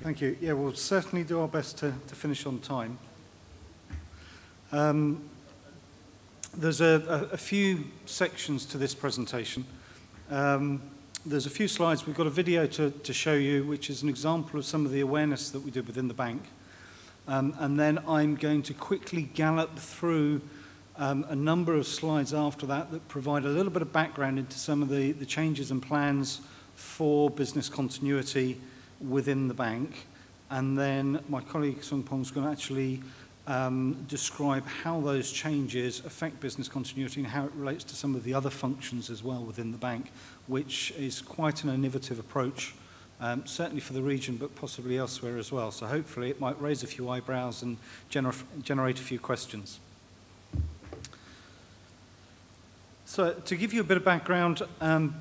Thank you. Yeah, we'll certainly do our best to finish on time. There's a few sections to this presentation. There's a few slides. We've got a video to show you, which is an example of some of the awareness that we did within the bank. And then I'm going to quickly gallop through a number of slides after that that provide a little bit of background into some of the changes and plans for business continuity within the bank. And then my colleague Pong is going to actually describe how those changes affect business continuity and how it relates to some of the other functions as well within the bank, which is quite an innovative approach, certainly for the region, but possibly elsewhere as well. So hopefully it might raise a few eyebrows and generate a few questions. So to give you a bit of background,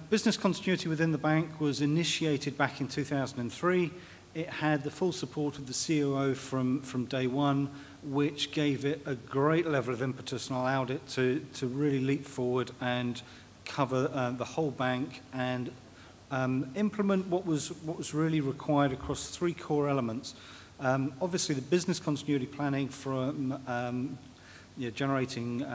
business continuity within the bank was initiated back in 2003. It had the full support of the COO from day one, which gave it a great level of impetus and allowed it to really leap forward and cover the whole bank and implement what was really required across three core elements. Obviously, the business continuity planning from generating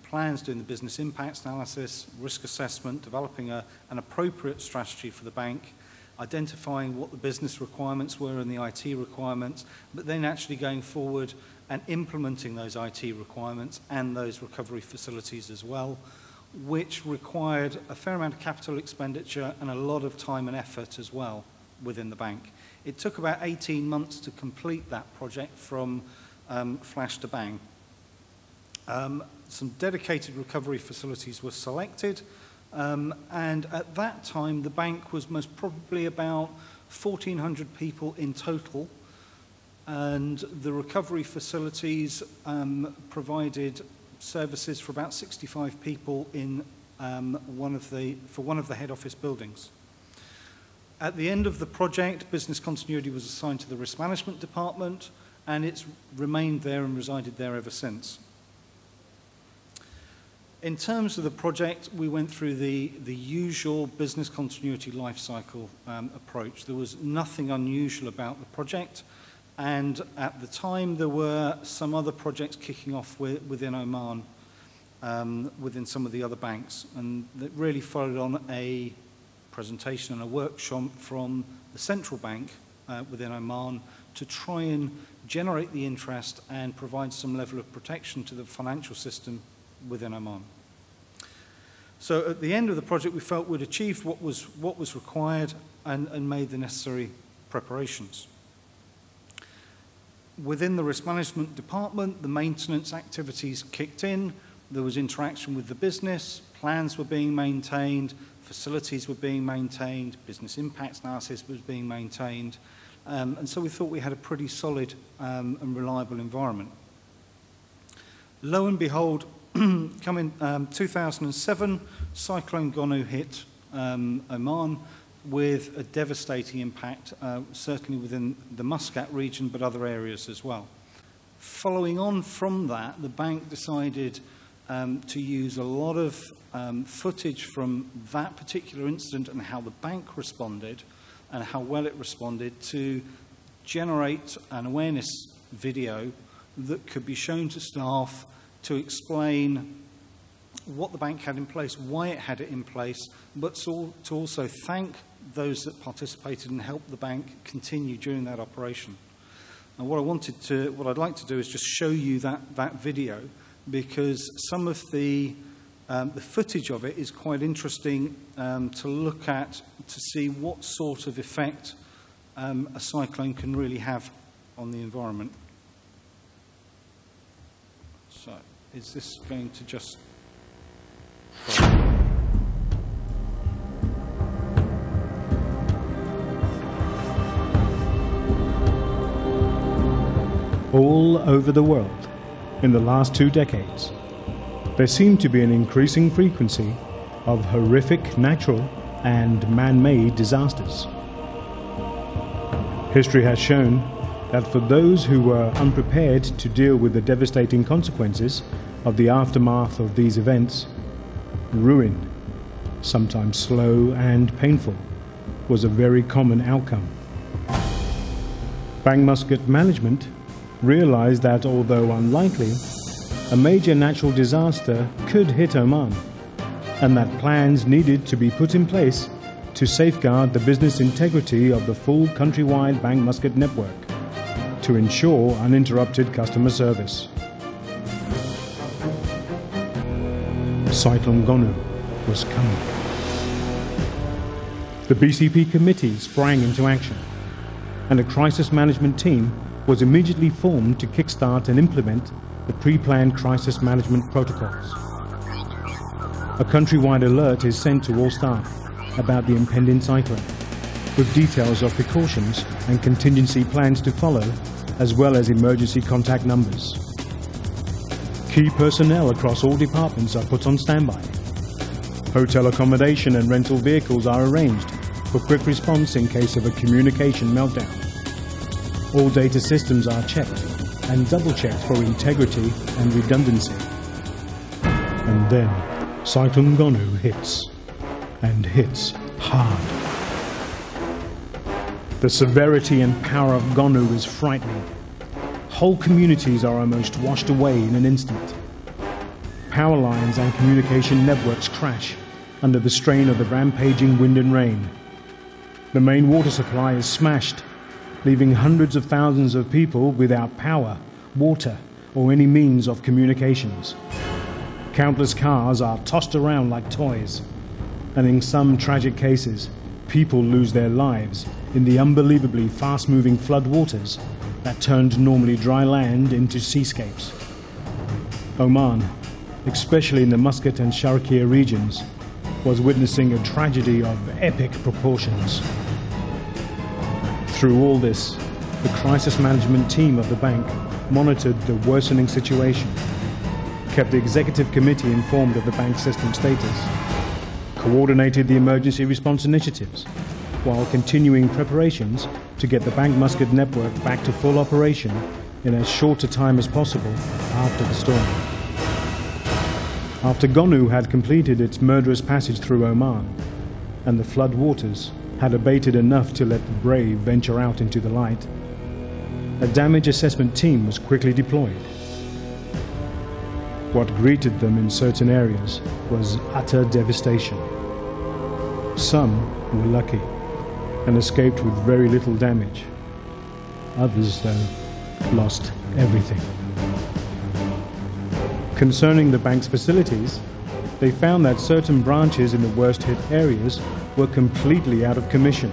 plans, doing the business impacts analysis, risk assessment, developing an appropriate strategy for the bank, identifying what the business requirements were and the IT requirements, but then actually going forward and implementing those IT requirements and those recovery facilities as well, which required a fair amount of capital expenditure and a lot of time and effort as well within the bank. It took about 18 months to complete that project from flash to bang. Some dedicated recovery facilities were selected, and at that time the bank was most probably about 1,400 people in total, and the recovery facilities provided services for about 65 people in one of the head office buildings. At the end of the project, business continuity was assigned to the risk management department, and it's remained there and resided there ever since. In terms of the project, we went through the usual business continuity life cycle approach. There was nothing unusual about the project, and at the time there were some other projects kicking off within Oman, within some of the other banks, and that really followed on a presentation and a workshop from the central bank within Oman to try and generate the interest and provide some level of protection to the financial system within Oman. So at the end of the project, we felt we'd achieved what was required and made the necessary preparations. Within the risk management department, the maintenance activities kicked in. There was interaction with the business, plans were being maintained, facilities were being maintained, business impacts analysis was being maintained, and so we thought we had a pretty solid and reliable environment. Lo and behold, come in 2007, Cyclone Gonu hit Oman with a devastating impact, certainly within the Muscat region, but other areas as well. Following on from that, the bank decided to use a lot of footage from that particular incident and how the bank responded and how well it responded to generate an awareness video that could be shown to staff to explain what the bank had in place, why it had it in place, but to also thank those that participated and helped the bank continue during that operation. And what I'd like to do is just show you that video, because some of the footage of it is quite interesting to look at, to see what sort of effect a cyclone can really have on the environment. So, is this going to just... All over the world, in the last 2 decades, there seemed to be an increasing frequency of horrific natural and man-made disasters. History has shown that for those who were unprepared to deal with the devastating consequences of the aftermath of these events, ruin, sometimes slow and painful, was a very common outcome. Bank Muscat management realized that although unlikely, a major natural disaster could hit Oman, and that plans needed to be put in place to safeguard the business integrity of the full countrywide Bank Muscat network to ensure uninterrupted customer service. Cyclone Gonu was coming. The BCP committee sprang into action, and a crisis management team was immediately formed to kickstart and implement the pre-planned crisis management protocols. A countrywide alert is sent to all staff about the impending cyclone, with details of precautions and contingency plans to follow, as well as emergency contact numbers. Key personnel across all departments are put on standby. Hotel accommodation and rental vehicles are arranged for quick response in case of a communication meltdown. All data systems are checked and double-checked for integrity and redundancy. And then Cyclone Gonu hits, and hits hard. The severity and power of Gonu is frightening. Whole communities are almost washed away in an instant. Power lines and communication networks crash under the strain of the rampaging wind and rain. The main water supply is smashed, leaving hundreds of thousands of people without power, water, or any means of communications. Countless cars are tossed around like toys, and in some tragic cases, people lose their lives in the unbelievably fast-moving flood waters that turned normally dry land into seascapes. Oman, especially in the Muscat and Sharqiya regions, was witnessing a tragedy of epic proportions. Through all this, the crisis management team of the bank monitored the worsening situation, kept the executive committee informed of the bank's system status, coordinated the emergency response initiatives, while continuing preparations to get the Bank Muscat network back to full operation in as short a time as possible after the storm. After Gonu had completed its murderous passage through Oman, and the flood waters had abated enough to let the brave venture out into the light, a damage assessment team was quickly deployed. What greeted them in certain areas was utter devastation. Some were lucky and escaped with very little damage. Others, though, lost everything. Concerning the bank's facilities, they found that certain branches in the worst-hit areas were completely out of commission.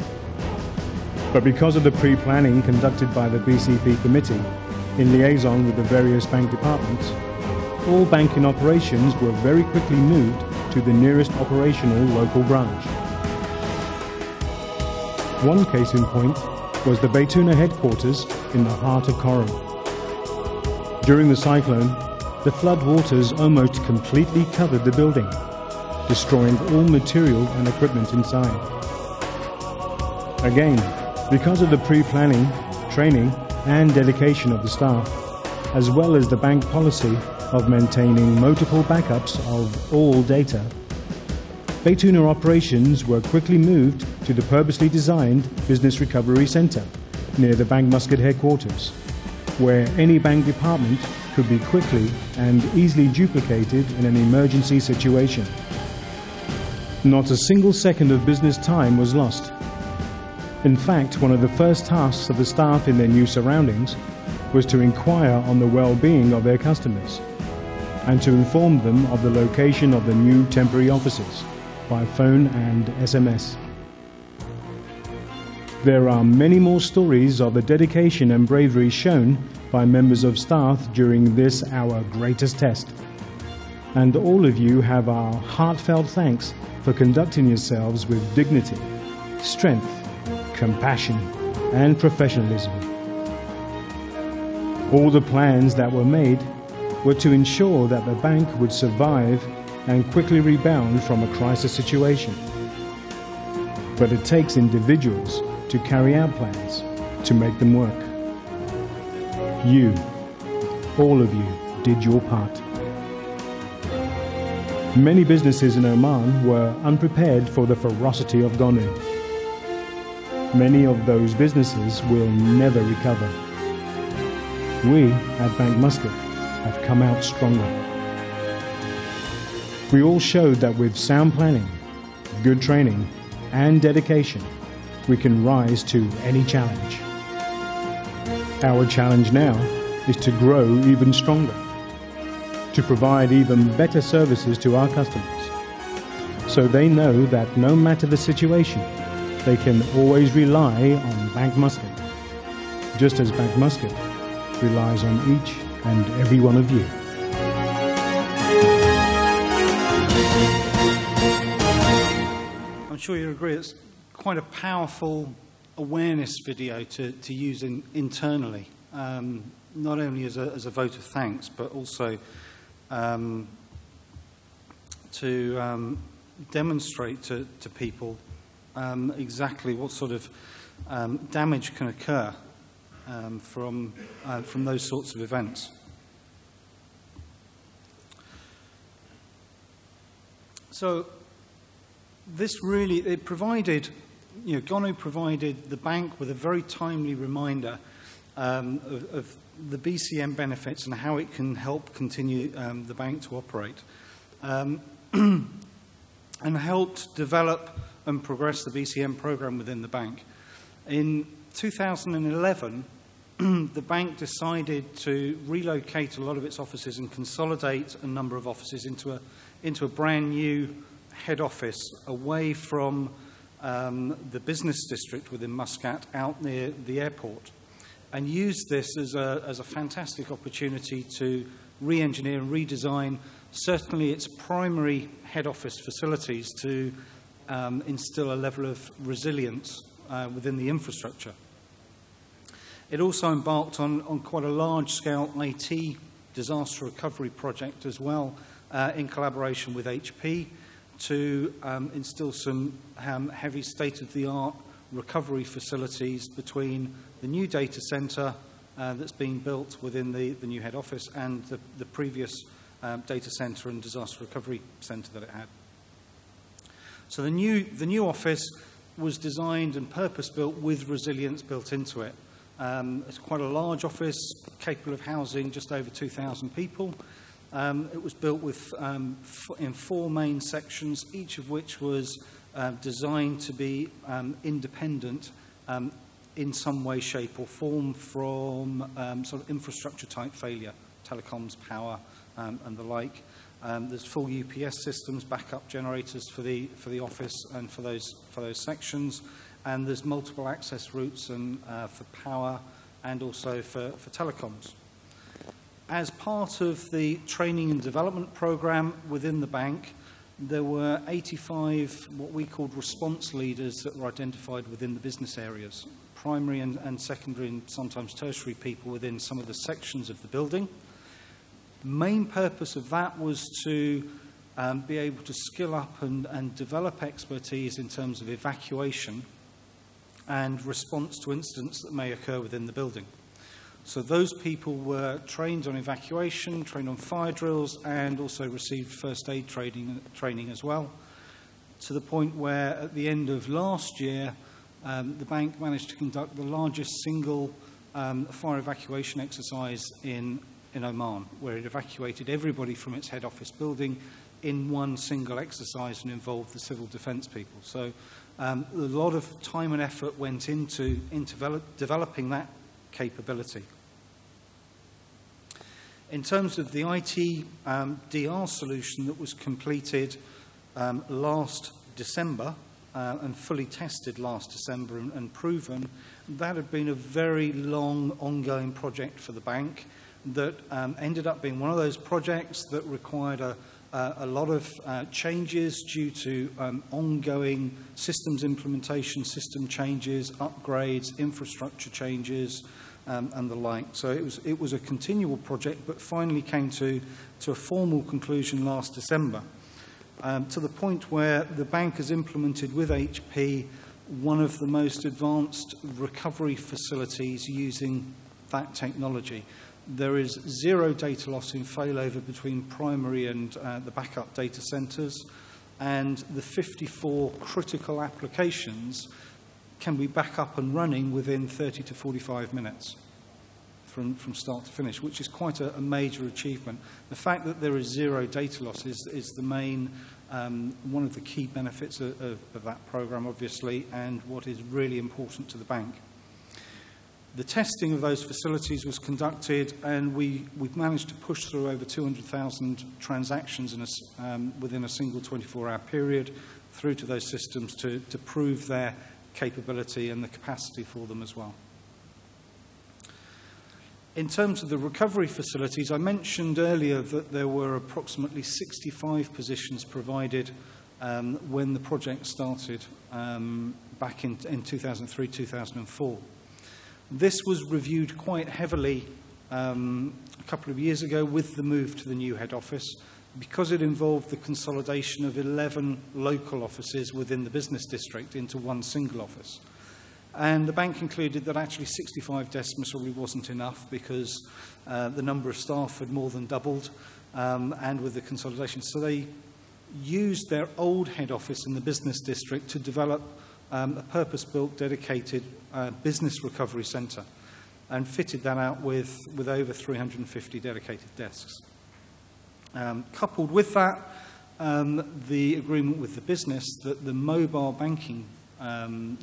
But because of the pre-planning conducted by the BCP committee in liaison with the various bank departments, all banking operations were very quickly moved to the nearest operational local branch. One case in point was the Baytuna headquarters in the heart of Koran. During the cyclone, the flood waters almost completely covered the building, destroying all material and equipment inside. Again, because of the pre-planning, training and dedication of the staff, as well as the bank policy of maintaining multiple backups of all data, Baytuna operations were quickly moved to the purposely designed Business Recovery Center near the Bank Muscat headquarters, where any bank department could be quickly and easily duplicated in an emergency situation. Not a single second of business time was lost. In fact, one of the first tasks of the staff in their new surroundings was to inquire on the well-being of their customers and to inform them of the location of the new temporary offices by phone and SMS. There are many more stories of the dedication and bravery shown by members of staff during this, our greatest test. And all of you have our heartfelt thanks for conducting yourselves with dignity, strength, compassion, and professionalism. All the plans that were made were to ensure that the bank would survive and quickly rebound from a crisis situation. But it takes individuals to carry out plans, to make them work. You, all of you, did your part. Many businesses in Oman were unprepared for the ferocity of Gonu. many of those businesses will never recover. We at Bank Muscat have come out stronger. We all showed that with sound planning, good training, and dedication, we can rise to any challenge. Our challenge now is to grow even stronger, to provide even better services to our customers, so they know that no matter the situation, they can always rely on Bank Muscat, just as Bank Muscat relies on each and every one of you. I'm sure you'll agree it's quite a powerful awareness video to use internally, not only as a vote of thanks, but also to demonstrate to people exactly what sort of damage can occur from those sorts of events. So this really, it provided, Gonu provided the bank with a very timely reminder of the BCM benefits and how it can help continue the bank to operate, and helped develop and progress the BCM program within the bank. In 2011, the bank decided to relocate a lot of its offices and consolidate a number of offices into a brand new head office away from the business district within Muscat out near the airport, and used this as a fantastic opportunity to re-engineer and redesign certainly its primary head office facilities to instill a level of resilience within the infrastructure. It also embarked on quite a large-scale IT disaster recovery project as well, in collaboration with HP, to instill some heavy state-of-the-art recovery facilities between the new data centre that's being built within the new head office and the previous data centre and disaster recovery centre that it had. So the new office was designed and purpose-built with resilience built into it. It's quite a large office, capable of housing just over 2,000 people. It was built with, in 4 main sections, each of which was designed to be independent in some way, shape or form from sort of infrastructure type failure, telecoms, power and the like. There's full UPS systems, backup generators for the office and for those sections, and there's multiple access routes and for power and also for telecoms. As part of the training and development program within the bank, there were 85 what we called response leaders that were identified within the business areas, primary and secondary and sometimes tertiary people within some of the sections of the building. The main purpose of that was to be able to skill up and develop expertise in terms of evacuation and response to incidents that may occur within the building. So those people were trained on evacuation, trained on fire drills, and also received first aid training as well, to the point where at the end of last year, the bank managed to conduct the largest single fire evacuation exercise in Oman, where it evacuated everybody from its head office building in one single exercise and involved the civil defence people. So a lot of time and effort went into developing that capability. In terms of the IT DR solution that was completed last December and fully tested last December and proven, that had been a very long ongoing project for the bank that ended up being one of those projects that required a lot of changes due to ongoing systems implementation, system changes, upgrades, infrastructure changes, and the like. So it was a continual project, but finally came to a formal conclusion last December, to the point where the bank has implemented with HP one of the most advanced recovery facilities using that technology. There is zero data loss in failover between primary and the backup data centres, and the 54 critical applications can be back up and running within 30 to 45 minutes from start to finish, which is quite a major achievement. The fact that there is zero data loss is the main, one of the key benefits of that program, obviously, and what is really important to the bank. The testing of those facilities was conducted, and we've managed to push through over 200,000 transactions within a single 24-hour period through to those systems to prove their capability and the capacity for them as well. In terms of the recovery facilities, I mentioned earlier that there were approximately 65 positions provided when the project started back in 2003, 2004. This was reviewed quite heavily a couple of years ago with the move to the new head office, because it involved the consolidation of 11 local offices within the business district into one single office. And the bank concluded that actually 65 desks probably wasn't enough, because the number of staff had more than doubled, and with the consolidation. So they used their old head office in the business district to develop a purpose-built, dedicated business recovery centre, and fitted that out with over 350 dedicated desks. Coupled with that, the agreement with the business that the mobile banking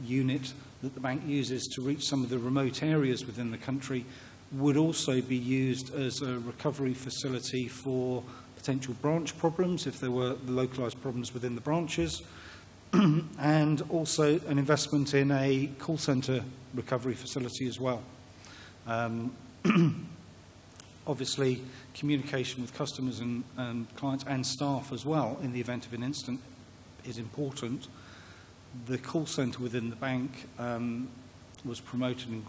unit that the bank uses to reach some of the remote areas within the country would also be used as a recovery facility for potential branch problems, if there were localised problems within the branches, and also an investment in a call centre recovery facility as well. Obviously, communication with customers and clients and staff as well in the event of an incident is important. The call centre within the bank was promoted and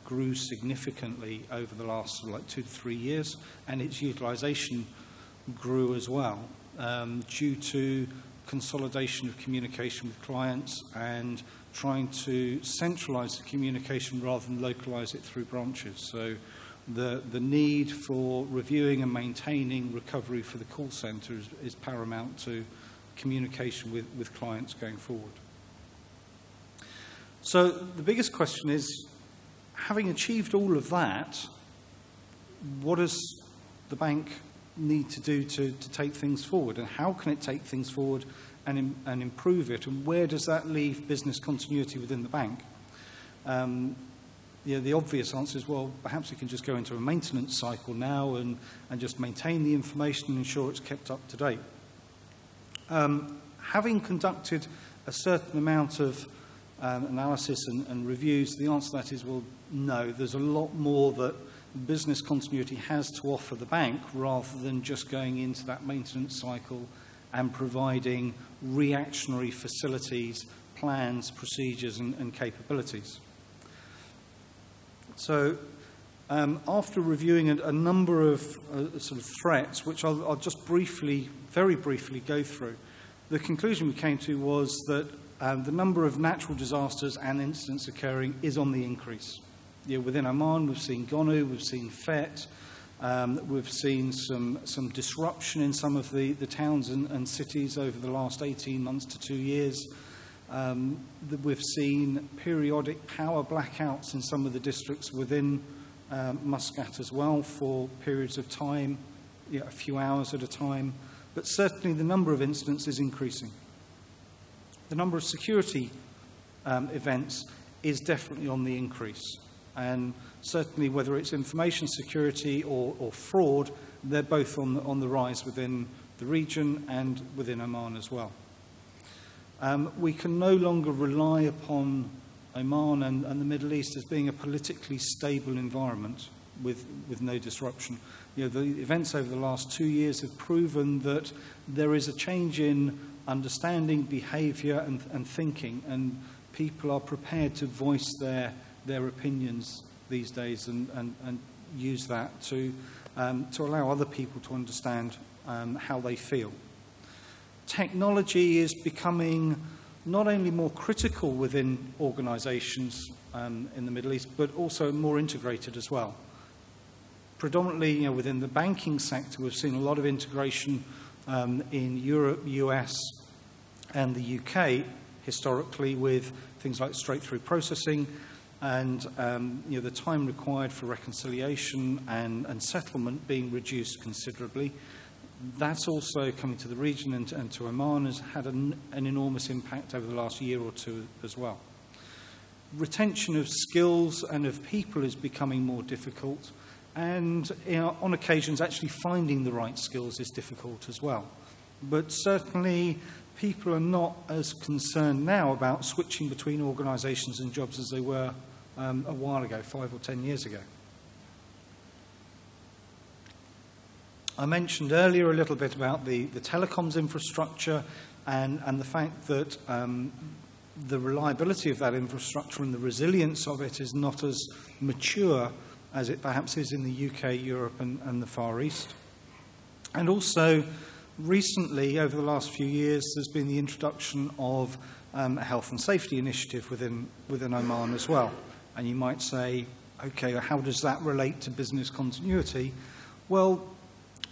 grew significantly over the last 2 to 3 years, and its utilisation grew as well due to consolidation of communication with clients and trying to centralise the communication rather than localise it through branches. So the need for reviewing and maintaining recovery for the call centre is paramount to communication with clients going forward. So the biggest question is, having achieved all of that, what does the bank need to do to take things forward, and how can it take things forward and improve it, and where does that leave business continuity within the bank? The obvious answer is, well, perhaps we can just go into a maintenance cycle now and just maintain the information and ensure it's kept up to date. Having conducted a certain amount of analysis and reviews, the answer to that is, well, no, there's a lot more that business continuity has to offer the bank rather than just going into that maintenance cycle and providing reactionary facilities, plans, procedures and capabilities. So after reviewing a number of sort of threats, which I'll just very briefly go through, the conclusion we came to was that the number of natural disasters and incidents occurring is on the increase. Within Oman, we've seen Gonu, we've seen Fet, we've seen some disruption in some of the towns and cities over the last 18 months to 2 years. We've seen periodic power blackouts in some of the districts within Muscat as well for periods of time, a few hours at a time. But certainly the number of incidents is increasing. The number of security events is definitely on the increase. And certainly whether it's information security or fraud, they're both on the rise within the region and within Oman as well. We can no longer rely upon Oman and the Middle East as being a politically stable environment with no disruption. The events over the last 2 years have proven that there is a change in understanding, behaviour and thinking, and people are prepared to voice their opinions these days and use that to allow other people to understand how they feel. Technology is becoming not only more critical within organisations in the Middle East, but also more integrated as well. Predominantly, within the banking sector, we've seen a lot of integration in Europe, US, and the UK, historically, with things like straight-through processing and the time required for reconciliation and settlement being reduced considerably. That's also coming to the region and to Oman has had an enormous impact over the last year or two as well. Retention of skills and of people is becoming more difficult, and on occasions actually finding the right skills is difficult as well. But certainly people are not as concerned now about switching between organisations and jobs as they were a while ago, 5 or 10 years ago. I mentioned earlier a little bit about the telecoms infrastructure and the fact that the reliability of that infrastructure and the resilience of it is not as mature as it perhaps is in the UK, Europe and the Far East. And also, recently, over the last few years, there's been the introduction of a health and safety initiative within Oman as well. And you might say, okay, how does that relate to business continuity? Well,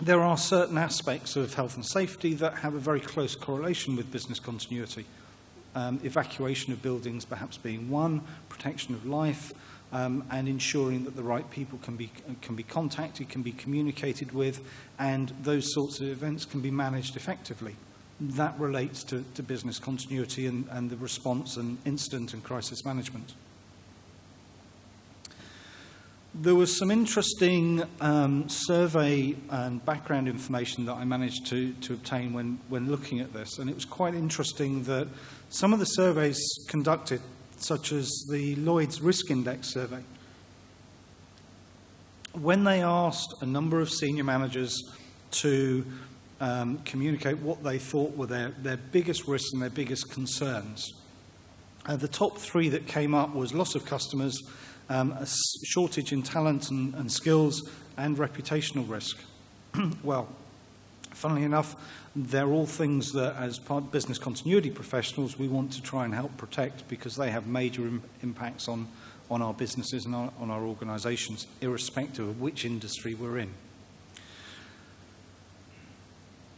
there are certain aspects of health and safety that have a very close correlation with business continuity. Evacuation of buildings perhaps being one, protection of life, and ensuring that the right people can be contacted, can be communicated with, and those sorts of events can be managed effectively. That relates to business continuity and the response and incident and crisis management. There was some interesting survey and background information that I managed to obtain when looking at this, and it was quite interesting that some of the surveys conducted, such as the Lloyd's Risk Index survey, when they asked a number of senior managers to communicate what they thought were their biggest risks and their biggest concerns, the top three that came up was loss of customers, a shortage in talent and skills, and reputational risk. Well, funnily enough, they're all things that, as part of business continuity professionals, we want to try and help protect because they have major impacts on our businesses and on our organisations, irrespective of which industry we're in.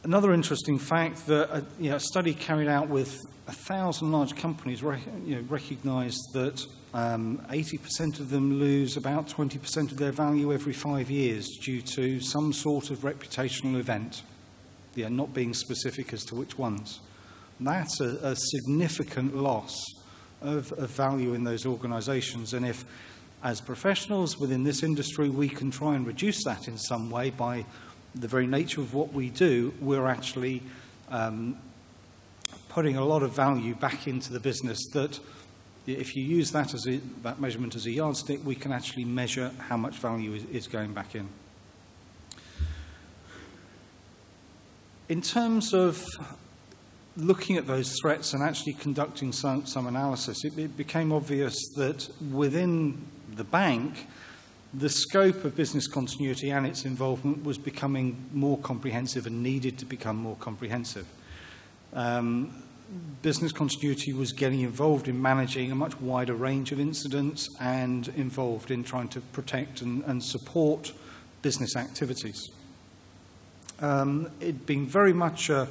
Another interesting fact that a study carried out with 1,000 large companies recognised that 80% of them lose about 20% of their value every 5 years due to some sort of reputational event, not being specific as to which ones. That's a significant loss of value in those organisations, and if, as professionals within this industry, we can try and reduce that in some way by the very nature of what we do, we're actually putting a lot of value back into the business that if you use that that measurement as a yardstick, we can actually measure how much value is going back in. In terms of looking at those threats and actually conducting some analysis, it became obvious that within the bank, the scope of business continuity and its involvement was becoming more comprehensive and needed to become more comprehensive. Business continuity was getting involved in managing a much wider range of incidents and involved in trying to protect and support business activities. It'd been very much a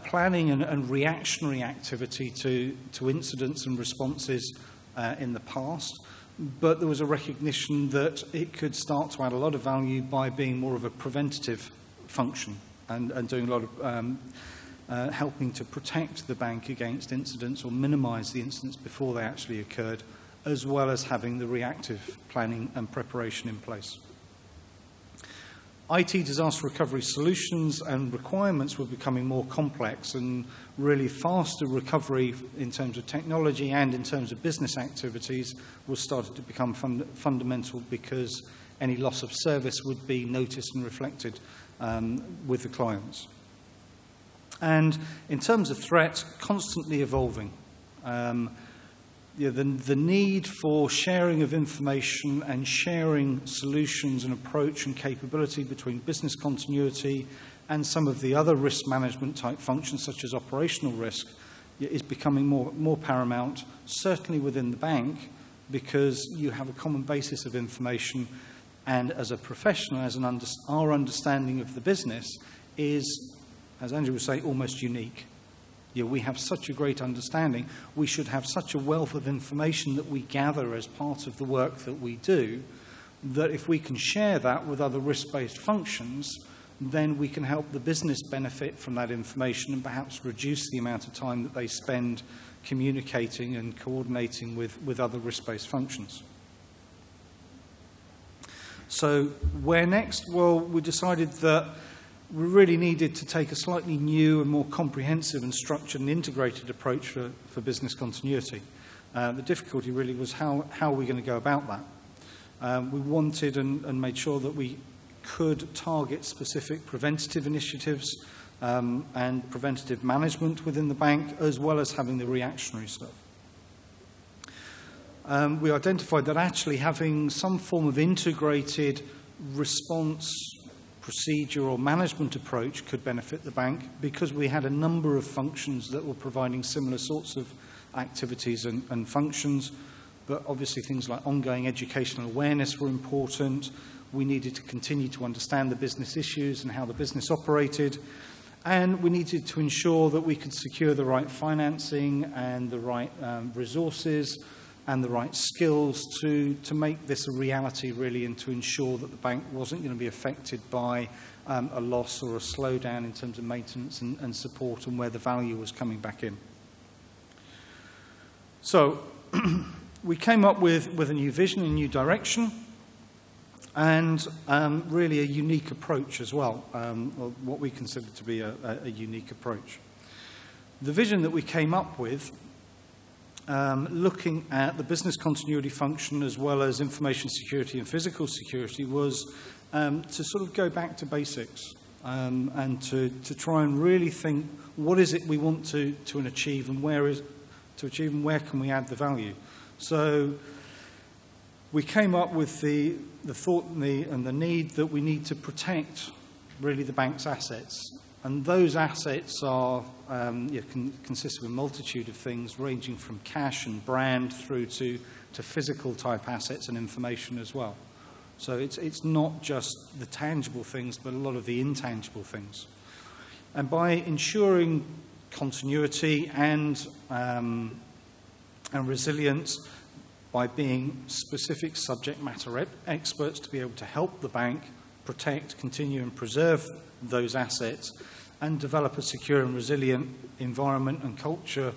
planning and reactionary activity to incidents and responses in the past, but there was a recognition that it could start to add a lot of value by being more of a preventative function and doing a lot of helping to protect the bank against incidents or minimise the incidents before they actually occurred, as well as having the reactive planning and preparation in place. IT disaster recovery solutions and requirements were becoming more complex, and really faster recovery in terms of technology and in terms of business activities was started to become fundamental because any loss of service would be noticed and reflected with the clients. And in terms of threats, constantly evolving. The need for sharing of information and sharing solutions and approach and capability between business continuity and some of the other risk management type functions such as operational risk is becoming more paramount, certainly within the bank, because you have a common basis of information, and as a professional, our understanding of the business is, as Andrew would say, almost unique. We have such a great understanding. We should have such a wealth of information that we gather as part of the work that we do, that if we can share that with other risk-based functions, then we can help the business benefit from that information and perhaps reduce the amount of time that they spend communicating and coordinating with other risk-based functions. So where next? Well, we decided that we really needed to take a slightly new and more comprehensive and structured and integrated approach for business continuity. The difficulty really was how are we going to go about that? We wanted and made sure that we could target specific preventative initiatives and preventative management within the bank, as well as having the reactionary stuff. We identified that actually having some form of integrated response procedure or management approach could benefit the bank, because we had a number of functions that were providing similar sorts of activities and functions. But obviously things like ongoing educational awareness were important. We needed to continue to understand the business issues and how the business operated. And we needed to ensure that we could secure the right financing and the right resources and the right skills to make this a reality, really, and to ensure that the bank wasn't going to be affected by a loss or a slowdown in terms of maintenance and support, and where the value was coming back in. So we came up with a new vision, a new direction, and really a unique approach as well, what we consider to be a unique approach. The vision that we came up with, looking at the business continuity function as well as information security and physical security, was to sort of go back to basics and to try and really think, what is it we want to achieve, and where can we add the value? So we came up with the thought and the need that we need to protect really the bank's assets. And those assets are, consist of a multitude of things, ranging from cash and brand through to physical type assets and information as well. So it's not just the tangible things, but a lot of the intangible things. And by ensuring continuity and resilience, by being specific subject matter experts to be able to help the bank protect, continue and preserve those assets, and develop a secure and resilient environment and culture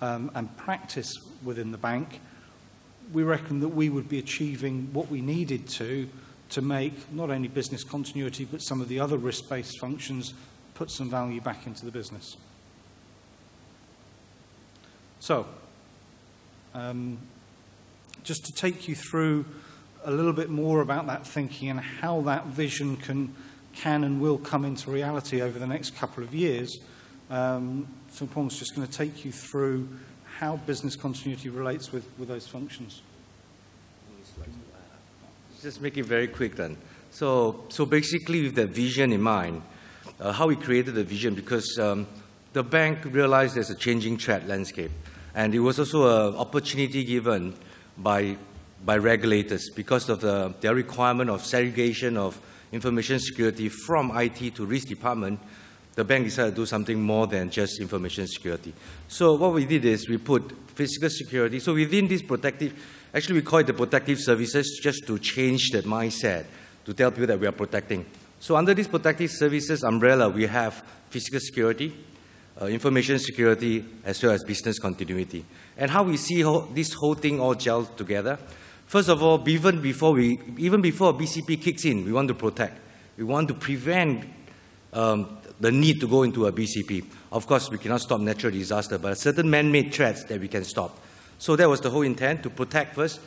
and practice within the bank, we reckon that we would be achieving what we needed to make not only business continuity, but some of the other risk-based functions put some value back into the business. So, just to take you through a little bit more about that thinking and how that vision can and will come into reality over the next couple of years, so Pong's just going to take you through how business continuity relates with those functions. Just make it very quick then. So basically with that vision in mind, how we created the vision, because the bank realized there's a changing threat landscape, and it was also an opportunity given by regulators because of their requirement of segregation of information security from IT to risk department. The bank decided to do something more than just information security. So what we did is we put physical security. So within this protective, actually we call it the protective services, just to change that mindset, to tell people that we are protecting. So under this protective services umbrella, we have physical security, information security, as well as business continuity. And how we see this whole thing all gel together. First of all, even before BCP kicks in, we want to protect. We want to prevent the need to go into a BCP. Of course, we cannot stop natural disaster, but certain man-made threats that we can stop. So that was the whole intent, to protect first.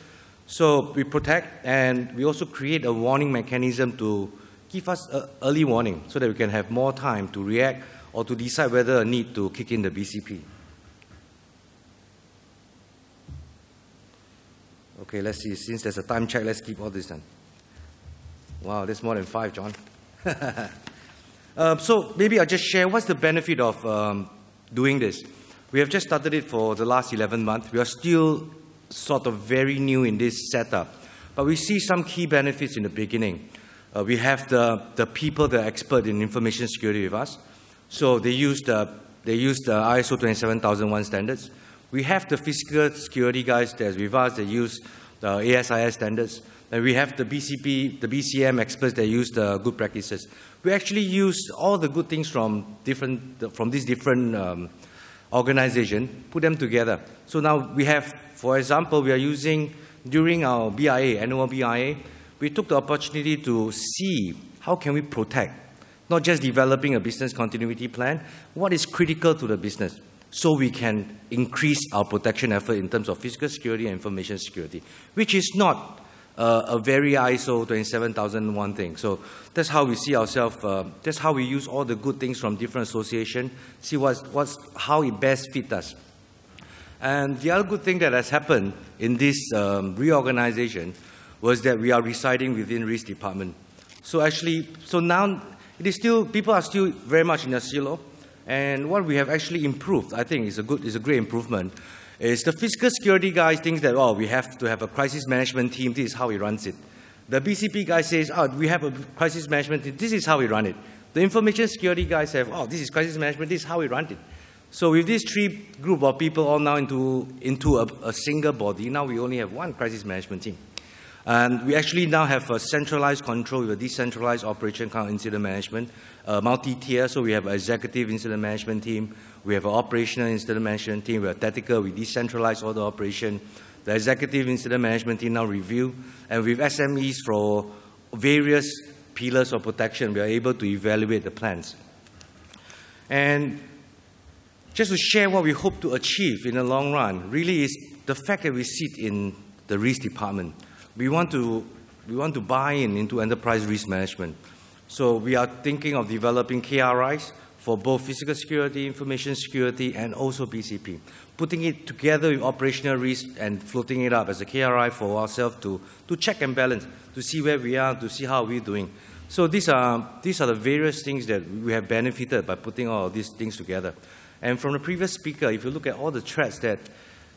So we protect, and we also create a warning mechanism to give us early warning so that we can have more time to react or to decide whether a need to kick in the BCP. Okay, let's see. Since there's a time check, let's keep all this done. Wow, that's more than 5, John. So maybe I'll just share what's the benefit of doing this. We have just started it for the last 11 months. We are still sort of very new in this setup, but we see some key benefits in the beginning. We have the people that are expert in information security with us. So they use the They use the ISO 27001 standards. We have the physical security guys that's with us. They use the ASIS standards. And we have the BCP, the BCM experts that use the good practices. We actually use all the good things from these different organizations, put them together. So now we have, for example, we are using, during our BIA, annual BIA, we took the opportunity to see how can we protect, not just developing a business continuity plan, what is critical to the business, so we can increase our protection effort in terms of physical security and information security, which is not a very ISO 27001 thing. So that's how we see ourselves, that's how we use all the good things from different associations, see how it best fits us. And the other good thing that has happened in this reorganization was that we are residing within risk department. So actually, so now it is still, people are still very much in a silo. And what we have actually improved, I think is a great improvement, is the physical security guys think that, oh, we have to have a crisis management team, this is how he runs it. The BCP guy says, oh, we have a crisis management team, this is how we run it. The information security guys have, oh, this is crisis management, this is how we run it. So with these three group of people all now into a single body, now we only have one crisis management team. And we actually now have a centralized control with a decentralized operation kind of incident management, multi-tier. So we have an executive incident management team, we have an operational incident management team, we have tactical, we decentralize all the operation. The executive incident management team now review, and with SMEs for various pillars of protection, we are able to evaluate the plans. And just to share what we hope to achieve in the long run, really is the fact that we sit in the risk department. We want to buy into enterprise risk management. So we are thinking of developing KRIs for both physical security, information security, and also BCP. Putting it together with operational risk and floating it up as a KRI for ourselves to check and balance, to see where we are, to see how we're doing. So these are the various things that we have benefited by putting all of these things together. And from the previous speaker, if you look at all the threats that,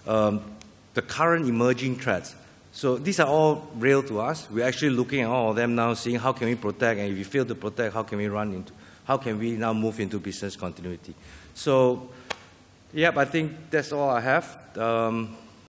the current emerging threats, so these are all real to us. We're actually looking at all of them now, seeing how can we protect, and if we fail to protect, how can we now move into business continuity? So, yep, I think that's all I have.